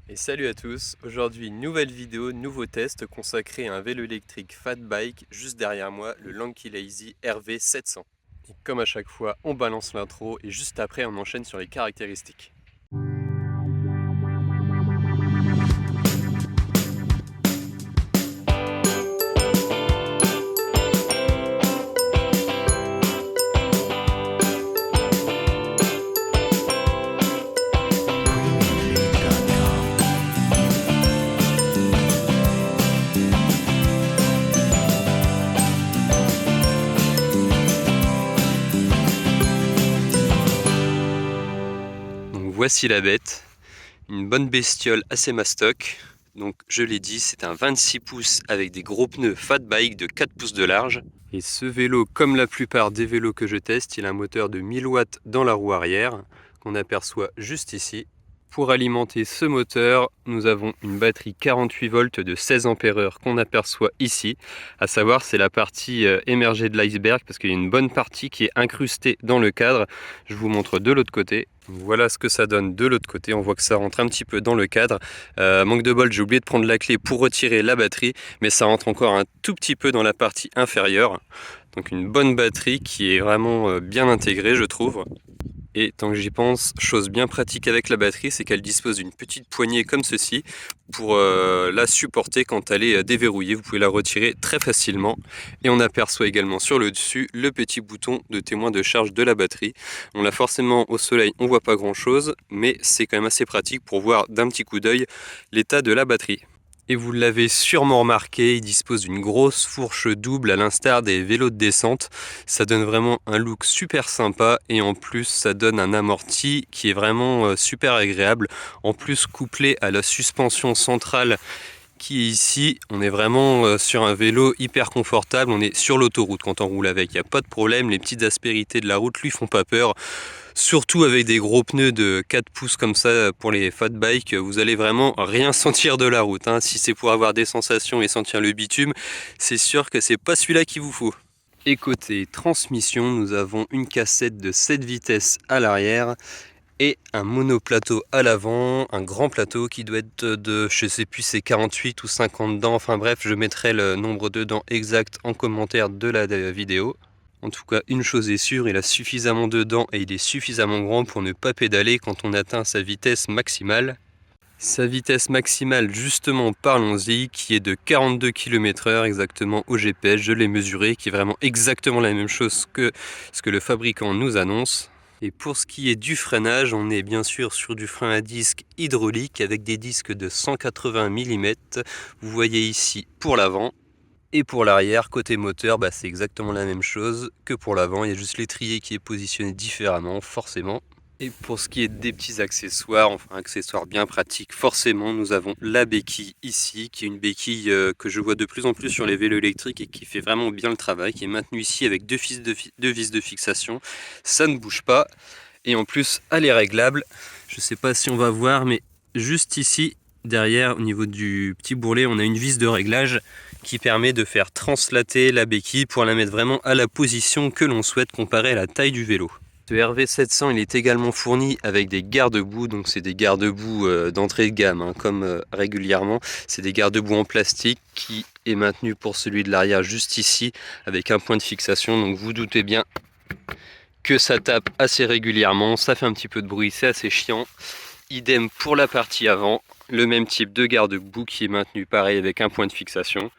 Et salut à tous, aujourd'hui nouvelle vidéo, nouveau test consacré à un vélo électrique fat bike juste derrière moi, le Lanky Lazy RV 700. Et comme à chaque fois, on balance l'intro et juste après on enchaîne sur les caractéristiques. Donc voici la bête, une bonne bestiole assez mastoc. Donc je l'ai dit, c'est un 26 pouces avec des gros pneus fat bike de 4 pouces de large. Et ce vélo, comme la plupart des vélos que je teste, il a un moteur de 1000 watts dans la roue arrière, qu'on aperçoit juste ici. Pour alimenter ce moteur, nous avons une batterie 48 volts de 16 ampères-heure qu'on aperçoit ici. À savoir, c'est la partie émergée de l'iceberg parce qu'il y a une bonne partie qui est incrustée dans le cadre. Je vous montre de l'autre côté. Voilà ce que ça donne de l'autre côté. On voit que ça rentre un petit peu dans le cadre. Manque de bol, j'ai oublié de prendre la clé pour retirer la batterie, mais ça rentre encore un tout petit peu dans la partie inférieure. Donc une bonne batterie qui est vraiment bien intégrée, je trouve. Et tant que j'y pense, chose bien pratique avec la batterie, c'est qu'elle dispose d'une petite poignée comme ceci pour la supporter quand elle est déverrouillée. Vous pouvez la retirer très facilement. Et on aperçoit également sur le dessus le petit bouton de témoin de charge de la batterie. On l'a forcément au soleil, on voit pas grand chose, mais c'est quand même assez pratique pour voir d'un petit coup d'œil l'état de la batterie. Et vous l'avez sûrement remarqué, il dispose d'une grosse fourche double à l'instar des vélos de descente. Ça donne vraiment un look super sympa et en plus ça donne un amorti qui est vraiment super agréable. En plus couplé à la suspension centrale qui est ici, on est vraiment sur un vélo hyper confortable. On est sur l'autoroute quand on roule avec, il n'y a pas de problème. Les petites aspérités de la route lui font pas peur. Surtout avec des gros pneus de 4 pouces comme ça pour les fat bikes, vous allez vraiment rien sentir de la route. Si c'est pour avoir des sensations et sentir le bitume, c'est sûr que c'est pas celui-là qu'il vous faut. Et côté transmission, nous avons une cassette de 7 vitesses à l'arrière et un monoplateau à l'avant, un grand plateau qui doit être de, je sais plus, c'est 48 ou 50 dents. Enfin bref, je mettrai le nombre de dents exact en commentaire de la vidéo. En tout cas, une chose est sûre, il a suffisamment de dents et il est suffisamment grand pour ne pas pédaler quand on atteint sa vitesse maximale. Sa vitesse maximale, justement, parlons-y, qui est de 42 km/h exactement au GPS, je l'ai mesuré, qui est vraiment exactement la même chose que ce que le fabricant nous annonce. Et pour ce qui est du freinage, on est bien sûr sur du frein à disque hydraulique avec des disques de 180 mm. Vous voyez ici pour l'avant. Et pour l'arrière, côté moteur, c'est exactement la même chose que pour l'avant. Il y a juste l'étrier qui est positionné différemment, forcément. Et pour ce qui est des petits accessoires, enfin accessoires bien pratiques, forcément nous avons la béquille ici, qui est une béquille que je vois de plus en plus sur les vélos électriques et qui fait vraiment bien le travail, qui est maintenue ici avec deux vis de fixation. Ça ne bouge pas et en plus elle est réglable. Je ne sais pas si on va voir, mais juste ici, derrière, au niveau du petit bourrelet, on a une vis de réglage qui permet de faire translater la béquille pour la mettre vraiment à la position que l'on souhaite comparée à la taille du vélo. Ce RV 700 il est également fourni avec des garde-boue, donc c'est des garde-boue d'entrée de gamme, comme régulièrement. C'est des garde-boue en plastique qui est maintenu pour celui de l'arrière juste ici avec un point de fixation, donc vous doutez bien que ça tape assez régulièrement, ça fait un petit peu de bruit, c'est assez chiant. Idem pour la partie avant, le même type de garde-boue qui est maintenu pareil avec un point de fixation.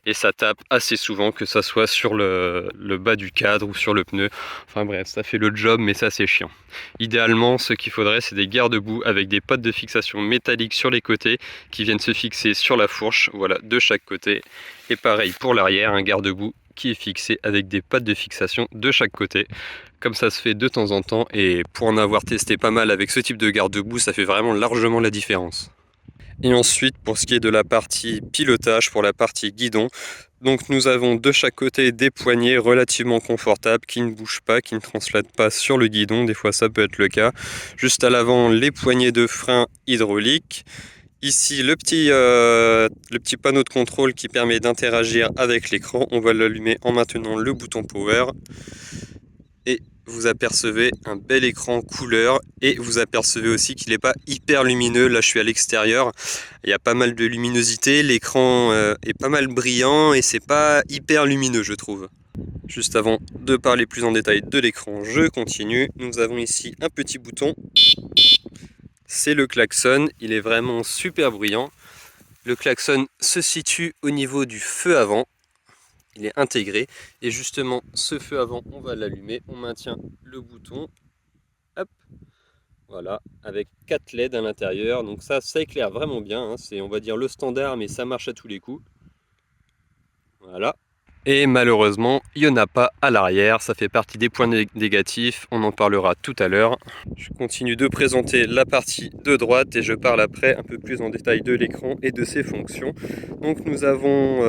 Et ça tape assez souvent, que ça soit sur le bas du cadre ou sur le pneu. Enfin bref, ça fait le job, mais ça c'est chiant. Idéalement, ce qu'il faudrait, c'est des garde-boue avec des potes de fixation métalliques sur les côtés qui viennent se fixer sur la fourche, voilà, de chaque côté. Et pareil pour l'arrière, un garde-boue qui est fixé avec des pattes de fixation de chaque côté. Comme ça se fait de temps en temps, et pour en avoir testé pas mal avec ce type de garde-boue, ça fait vraiment largement la différence. Et ensuite, pour ce qui est de la partie pilotage, pour la partie guidon, donc nous avons de chaque côté des poignées relativement confortables qui ne bougent pas, qui ne translatent pas sur le guidon, des fois ça peut être le cas. Juste à l'avant, les poignées de frein hydrauliques. Ici, le petit panneau de contrôle qui permet d'interagir avec l'écran. On va l'allumer en maintenant le bouton power. Et vous apercevez un bel écran couleur et vous apercevez aussi qu'il n'est pas hyper lumineux. Là je suis à l'extérieur, il y a pas mal de luminosité, l'écran est pas mal brillant et c'est pas hyper lumineux je trouve. Juste avant de parler plus en détail de l'écran, je continue. Nous avons ici un petit bouton, c'est le klaxon, il est vraiment super bruyant. Le klaxon se situe au niveau du feu avant. Il est intégré et justement ce feu avant on va l'allumer, on maintient le bouton, hop, voilà, avec 4 LED à l'intérieur, donc ça éclaire vraiment bien, hein. C'est on va dire le standard mais ça marche à tous les coups, voilà. Et malheureusement, il n'y en a pas à l'arrière, ça fait partie des points négatifs, on en parlera tout à l'heure. Je continue de présenter la partie de droite et je parle après un peu plus en détail de l'écran et de ses fonctions. Donc nous avons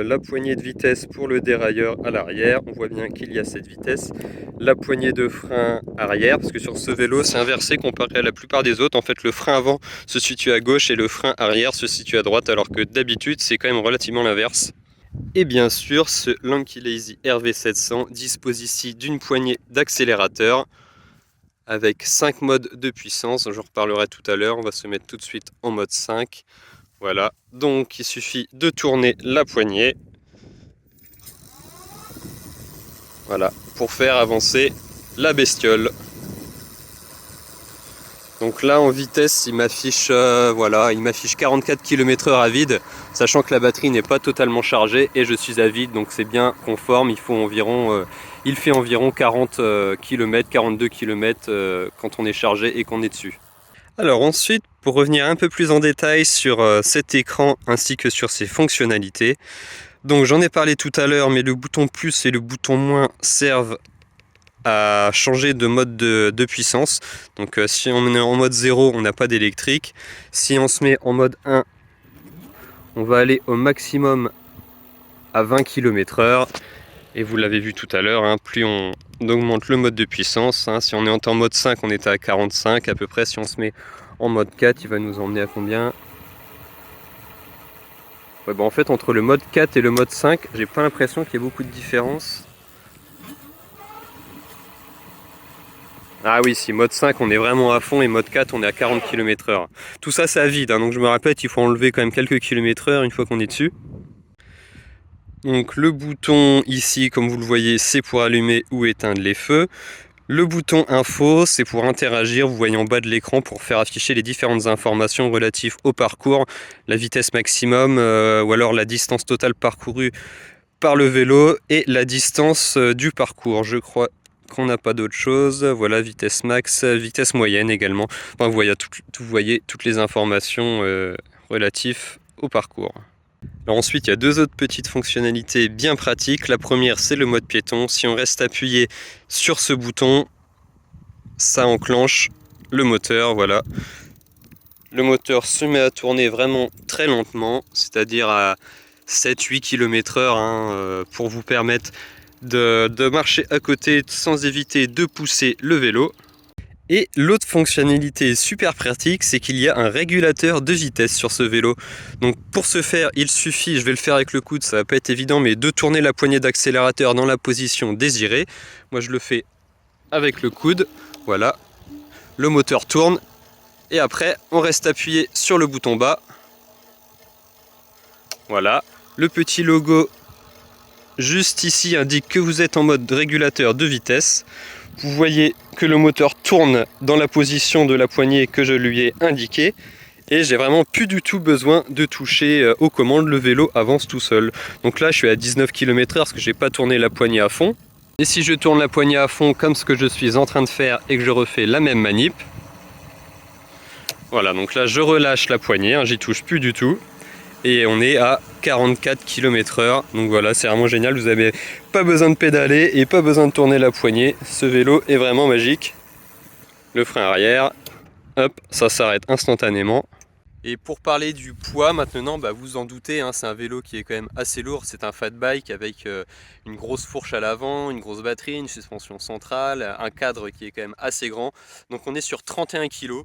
la poignée de vitesse pour le dérailleur à l'arrière, on voit bien qu'il y a cette vitesse. La poignée de frein arrière, parce que sur ce vélo c'est inversé comparé à la plupart des autres. En fait le frein avant se situe à gauche et le frein arrière se situe à droite, alors que d'habitude c'est quand même relativement l'inverse. Et bien sûr, ce Lanky Lazy RV700 dispose ici d'une poignée d'accélérateur avec 5 modes de puissance. J'en reparlerai tout à l'heure. On va se mettre tout de suite en mode 5. Voilà, donc il suffit de tourner la poignée. Voilà, pour faire avancer la bestiole. Donc là en vitesse il m'affiche voilà, il m'affiche 44 km/h à vide, sachant que la batterie n'est pas totalement chargée et je suis à vide, donc c'est bien conforme. Il fait environ 40 km, 42 km quand on est chargé et qu'on est dessus. Alors ensuite, pour revenir un peu plus en détail sur cet écran ainsi que sur ses fonctionnalités, donc j'en ai parlé tout à l'heure, mais le bouton plus et le bouton moins servent à changer de mode de puissance. Donc si on est en mode 0, on n'a pas d'électrique. Si on se met en mode 1, on va aller au maximum à 20 km/h. Et vous l'avez vu tout à l'heure, hein, plus on augmente le mode de puissance, hein. Si on est en mode 5, on est à 45 à peu près. Si on se met en mode 4, il va nous emmener à combien? Ouais, bon, en fait, entre le mode 4 et le mode 5, j'ai pas l'impression qu'il y ait beaucoup de différence. Ah oui, si mode 5 on est vraiment à fond et mode 4 on est à 40 km/h. Tout ça c'est à vide, hein, donc je me répète, il faut enlever quand même quelques km/h une fois qu'on est dessus. Donc le bouton ici, comme vous le voyez, c'est pour allumer ou éteindre les feux. Le bouton info, c'est pour interagir, vous voyez en bas de l'écran, pour faire afficher les différentes informations relatives au parcours, la vitesse maximum ou alors la distance totale parcourue par le vélo et la distance du parcours. Je crois qu'on n'a pas d'autre chose. Voilà, vitesse max, vitesse moyenne également. Enfin, vous voyez toutes les informations relatives au parcours. Alors ensuite, il y a deux autres petites fonctionnalités bien pratiques. La première, c'est le mode piéton. Si on reste appuyé sur ce bouton, ça enclenche le moteur. Voilà. Le moteur se met à tourner vraiment très lentement, c'est-à-dire à 7-8 km/h hein, pour vous permettre de marcher à côté sans éviter de pousser le vélo. Et l'autre fonctionnalité super pratique, c'est qu'il y a un régulateur de vitesse sur ce vélo. Donc pour ce faire, il suffit, je vais le faire avec le coude, ça va pas être évident, mais de tourner la poignée d'accélérateur dans la position désirée. Moi je le fais avec le coude, voilà. Le moteur tourne et après on reste appuyé sur le bouton bas. Voilà, le petit logo juste ici indique que vous êtes en mode régulateur de vitesse. Vous voyez que le moteur tourne dans la position de la poignée que je lui ai indiquée. Et j'ai vraiment plus du tout besoin de toucher aux commandes, le vélo avance tout seul. Donc là je suis à 19 km/h parce que j'ai pas tourné la poignée à fond. Et si je tourne la poignée à fond comme ce que je suis en train de faire et que je refais la même manip, voilà, donc là je relâche la poignée, hein, j'y touche plus du tout. Et on est à 44 km/h. Donc voilà, c'est vraiment génial. Vous n'avez pas besoin de pédaler et pas besoin de tourner la poignée. Ce vélo est vraiment magique. Le frein arrière, hop, ça s'arrête instantanément. Et pour parler du poids maintenant, bah vous en doutez, hein, c'est un vélo qui est quand même assez lourd. C'est un fat bike avec une grosse fourche à l'avant, une grosse batterie, une suspension centrale, un cadre qui est quand même assez grand. Donc on est sur 31 kg.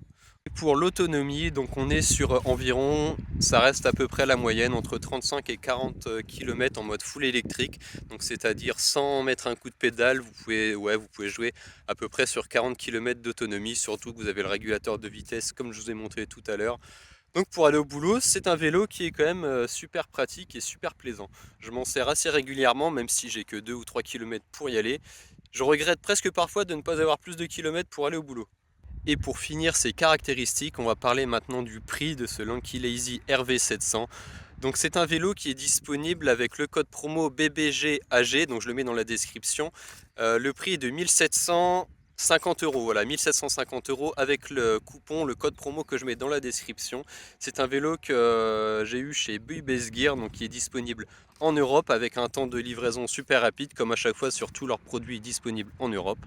Pour l'autonomie, donc on est sur environ, ça reste à peu près la moyenne, entre 35 et 40 km en mode full électrique. Donc c'est-à-dire sans mettre un coup de pédale, vous pouvez jouer à peu près sur 40 km d'autonomie, surtout que vous avez le régulateur de vitesse comme je vous ai montré tout à l'heure. Donc pour aller au boulot, c'est un vélo qui est quand même super pratique et super plaisant. Je m'en sers assez régulièrement, même si j'ai que 2 ou 3 km pour y aller. Je regrette presque parfois de ne pas avoir plus de kilomètres pour aller au boulot. Et pour finir ces caractéristiques, on va parler maintenant du prix de ce Lanky Lazy RV700. Donc c'est un vélo qui est disponible avec le code promo BBGAG, donc je le mets dans la description. Le prix est de 1750 €, voilà, 1750 € avec le coupon, le code promo que je mets dans la description. C'est un vélo que j'ai eu chez Base Gear, donc qui est disponible en Europe avec un temps de livraison super rapide, comme à chaque fois sur tous leurs produits disponibles en Europe.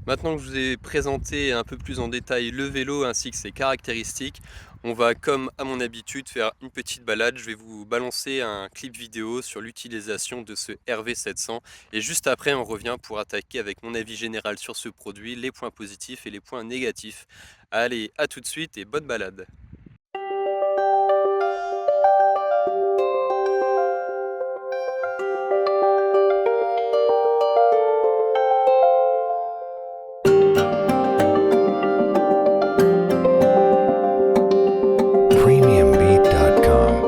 Maintenant que je vous ai présenté un peu plus en détail le vélo ainsi que ses caractéristiques, on va comme à mon habitude faire une petite balade. Je vais vous balancer un clip vidéo sur l'utilisation de ce RV700 et juste après on revient pour attaquer avec mon avis général sur ce produit, les points positifs et les points négatifs. Allez, à tout de suite et bonne balade. Premiumbeat.com.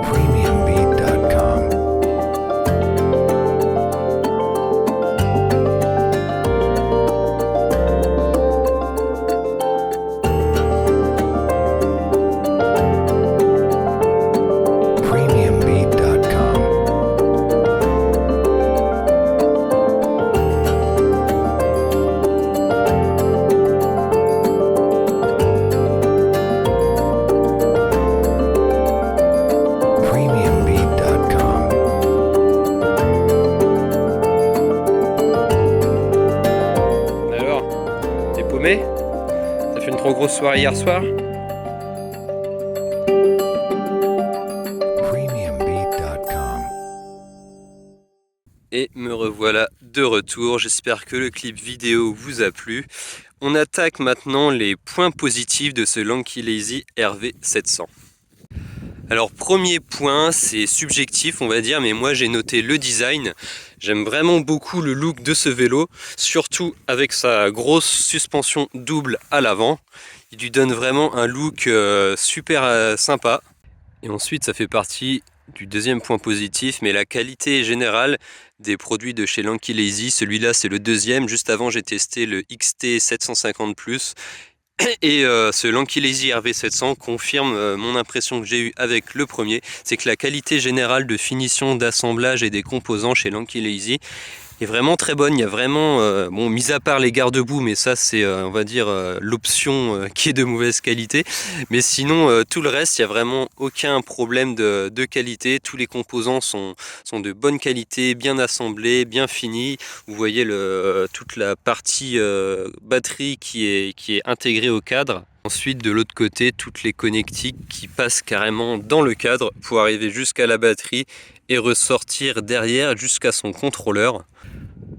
Premiumbeat.com. Premiumbeat.com. Premiumbeat.com. Alors, t'es paumé? T'as fait une trop grosse soirée hier soir? Premiumbeat.com. Et me revoilà de retour, j'espère que le clip vidéo vous a plu. On attaque maintenant les points positifs de ce Lanky Lazy RV700. Alors premier point, c'est subjectif on va dire, mais moi j'ai noté le design. J'aime vraiment beaucoup le look de ce vélo, surtout avec sa grosse suspension double à l'avant. Il lui donne vraiment un look super sympa. Et ensuite ça fait partie du deuxième point positif, mais la qualité générale des produits de chez Lanky Lazy. Celui-là c'est le deuxième, juste avant j'ai testé le XT 750 Plus. Et ce Lanky Lazy RV700 confirme mon impression que j'ai eue avec le premier, c'est que la qualité générale de finition, d'assemblage et des composants chez Lanky Lazy est vraiment très bonne. Il y a vraiment, bon, mis à part les garde-boue, mais ça c'est on va dire l'option qui est de mauvaise qualité, mais sinon tout le reste, il n'y a vraiment aucun problème de qualité. Tous les composants sont de bonne qualité, bien assemblés, bien finis. Vous voyez toute la partie batterie qui est intégrée au cadre. Ensuite, de l'autre côté, toutes les connectiques qui passent carrément dans le cadre pour arriver jusqu'à la batterie et ressortir derrière jusqu'à son contrôleur.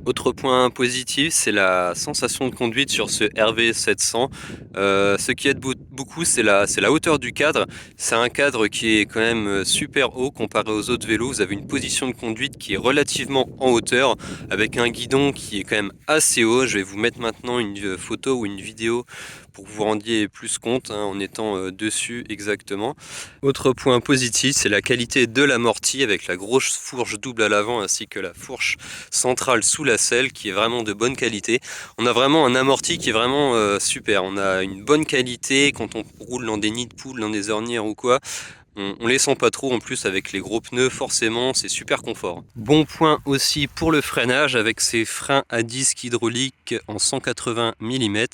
Autre point positif, c'est la sensation de conduite sur ce RV700. Ce qui aide beaucoup, c'est la hauteur du cadre. C'est un cadre qui est quand même super haut comparé aux autres vélos. Vous avez une position de conduite qui est relativement en hauteur, avec un guidon qui est quand même assez haut. Je vais vous mettre maintenant une photo ou une vidéo pour que vous vous rendiez plus compte en étant dessus exactement. Autre point positif, c'est la qualité de l'amorti avec la grosse fourche double à l'avant ainsi que la fourche centrale sous la selle qui est vraiment de bonne qualité. On a vraiment un amorti qui est vraiment super. On a une bonne qualité quand on roule dans des nids de poules, dans des ornières ou quoi. On les sent pas trop, en plus avec les gros pneus forcément c'est super confort. Bon point aussi pour le freinage avec ces freins à disque hydraulique en 180 mm.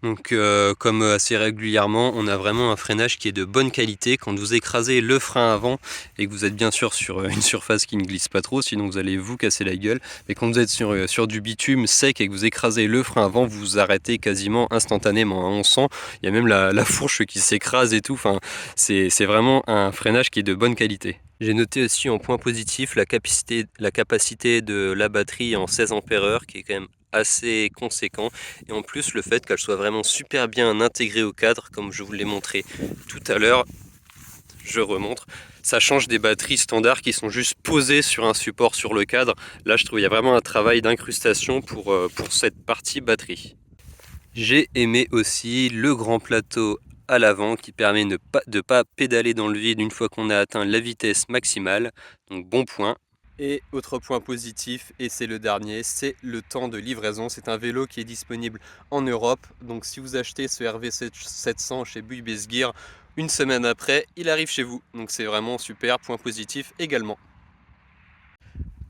Donc comme assez régulièrement, on a vraiment un freinage qui est de bonne qualité. Quand vous écrasez le frein avant et que vous êtes bien sûr sur une surface qui ne glisse pas trop, sinon vous allez vous casser la gueule. Mais quand vous êtes sur du bitume sec et que vous écrasez le frein avant, vous vous arrêtez quasiment instantanément, hein. On sent, il y a même la fourche qui s'écrase et tout. Enfin, c'est vraiment un freinage qui est de bonne qualité. J'ai noté aussi en point positif la capacité de la batterie en 16 ampères qui est quand même assez conséquent, et en plus le fait qu'elle soit vraiment super bien intégrée au cadre, comme je vous l'ai montré tout à l'heure. Je remontre, ça change des batteries standards qui sont juste posées sur un support sur le cadre. Là je trouve qu'il y a vraiment un travail d'incrustation pour cette partie batterie. J'ai aimé aussi le grand plateau à l'avant qui permet de ne pas pédaler dans le vide une fois qu'on a atteint la vitesse maximale, donc bon point. Et autre point positif, et c'est le dernier, c'est le temps de livraison. C'est un vélo qui est disponible en Europe, donc si vous achetez ce RV700 chez Buy-Base Gear, une semaine après, il arrive chez vous. Donc c'est vraiment super, point positif également.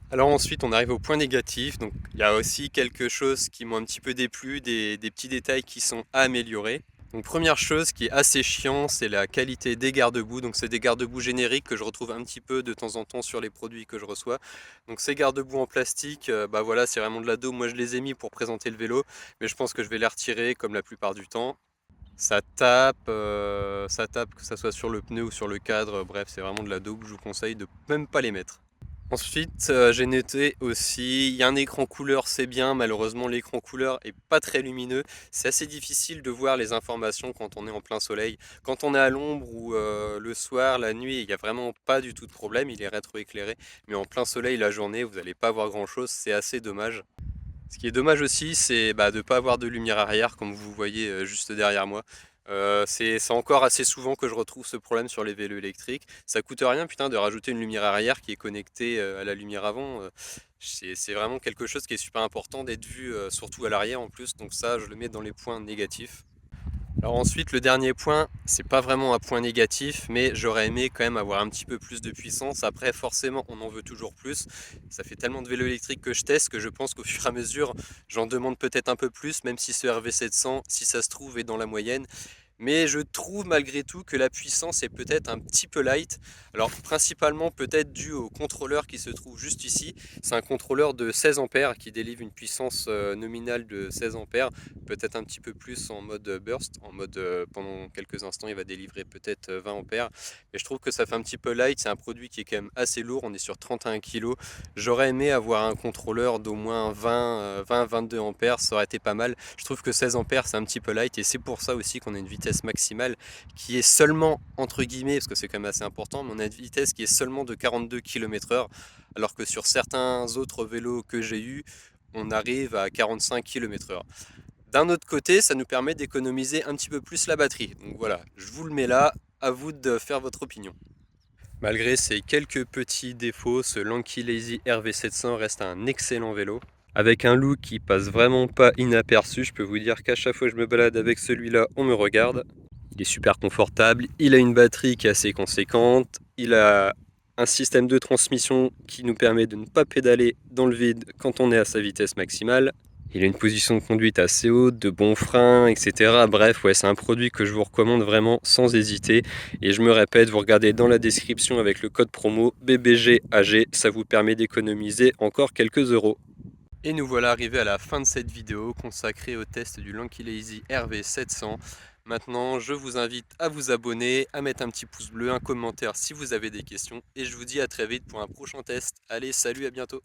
Alors ensuite on arrive au point négatif, donc il y a aussi quelque chose qui m'a un petit peu déplu, des petits détails qui sont à améliorer. Donc première chose qui est assez chiant, c'est la qualité des garde-boue. Donc c'est des garde-boue génériques que je retrouve un petit peu de temps en temps sur les produits que je reçois. Donc ces garde-boue en plastique, bah voilà, c'est vraiment de la daube. Moi je les ai mis pour présenter le vélo, mais je pense que je vais les retirer comme la plupart du temps. Ça tape que ça soit sur le pneu ou sur le cadre, bref c'est vraiment de la daube, je vous conseille de même pas les mettre. Ensuite, j'ai noté aussi, il y a un écran couleur, c'est bien, malheureusement l'écran couleur est pas très lumineux. C'est assez difficile de voir les informations quand on est en plein soleil. Quand on est à l'ombre ou le soir, la nuit, il n'y a vraiment pas du tout de problème, il est rétroéclairé. Mais en plein soleil, la journée, vous n'allez pas voir grand chose, c'est assez dommage. Ce qui est dommage aussi, c'est de ne pas avoir de lumière arrière, comme vous voyez juste derrière moi. C'est encore assez souvent que je retrouve ce problème sur les vélos électriques. Ça coûte rien, putain, de rajouter une lumière arrière qui est connectée à la lumière avant. C'est vraiment quelque chose qui est super important d'être vu, surtout à l'arrière en plus. Donc ça, je le mets dans les points négatifs. Alors ensuite, le dernier point, c'est pas vraiment un point négatif, mais j'aurais aimé quand même avoir un petit peu plus de puissance. Après, forcément, on en veut toujours plus. Ça fait tellement de vélos électriques que je teste que je pense qu'au fur et à mesure, j'en demande peut-être un peu plus, même si ce RV700, si ça se trouve, est dans la moyenne. Mais je trouve malgré tout que la puissance est peut-être un petit peu light. Alors principalement peut-être dû au contrôleur qui se trouve juste ici. C'est un contrôleur de 16 ampères qui délivre une puissance nominale de 16 ampères. Peut-être un petit peu plus en mode burst. En mode pendant quelques instants il va délivrer peut-être 20 ampères. Mais je trouve que ça fait un petit peu light. C'est un produit qui est quand même assez lourd. On est sur 31 kg. J'aurais aimé avoir un contrôleur d'au moins 20-22 ampères. Ça aurait été pas mal. Je trouve que 16 ampères c'est un petit peu light. Et c'est pour ça aussi qu'on a une vitesse maximale qui est seulement, entre guillemets, parce que c'est quand même assez important, mais on a une vitesse qui est seulement de 42 km/h, alors que sur certains autres vélos que j'ai eu, on arrive à 45 km/h. D'un autre côté, ça nous permet d'économiser un petit peu plus la batterie. Donc voilà, je vous le mets là, à vous de faire votre opinion. Malgré ces quelques petits défauts, ce Lanky Lazy RV700 reste un excellent vélo. Avec un look qui passe vraiment pas inaperçu, je peux vous dire qu'à chaque fois que je me balade avec celui-là, on me regarde. Il est super confortable, il a une batterie qui est assez conséquente, il a un système de transmission qui nous permet de ne pas pédaler dans le vide quand on est à sa vitesse maximale. Il a une position de conduite assez haute, de bons freins, etc. Bref, ouais, c'est un produit que je vous recommande vraiment sans hésiter. Et je me répète, vous regardez dans la description avec le code promo BBGAG, ça vous permet d'économiser encore quelques euros. Et nous voilà arrivés à la fin de cette vidéo consacrée au test du Lanky Lazy RV700. Maintenant, je vous invite à vous abonner, à mettre un petit pouce bleu, un commentaire si vous avez des questions. Et je vous dis à très vite pour un prochain test. Allez, salut, à bientôt!